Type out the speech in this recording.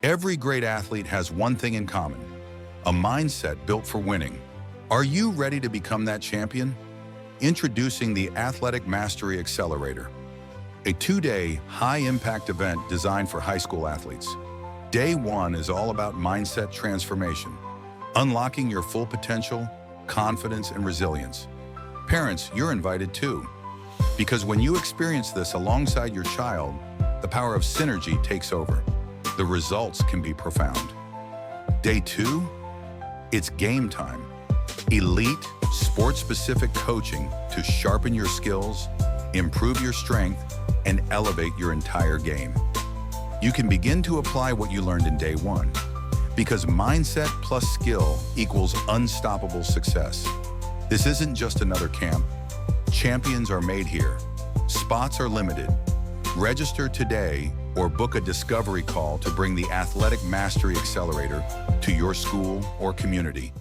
Every great athlete has one thing in common: a mindset built for winning. Are you ready to become that champion? Introducing the Athletic Mastery Accelerator, a two-day, high-impact event designed for high school athletes. Day one is all about mindset transformation, unlocking your full potential, confidence, and resilience. Parents, you're invited too, because when you experience this alongside your child, the power of synergy takes over. The results can be profound. Day two, it's game time. Elite, sport-specific coaching to sharpen your skills, improve your strength, and elevate your entire game. You can begin to apply what you learned in day one, because mindset plus skill equals unstoppable success. This isn't just another camp. Champions are made here. Spots are limited. Register today or book a discovery call to bring the Athletic Mastery Accelerator to your school or community.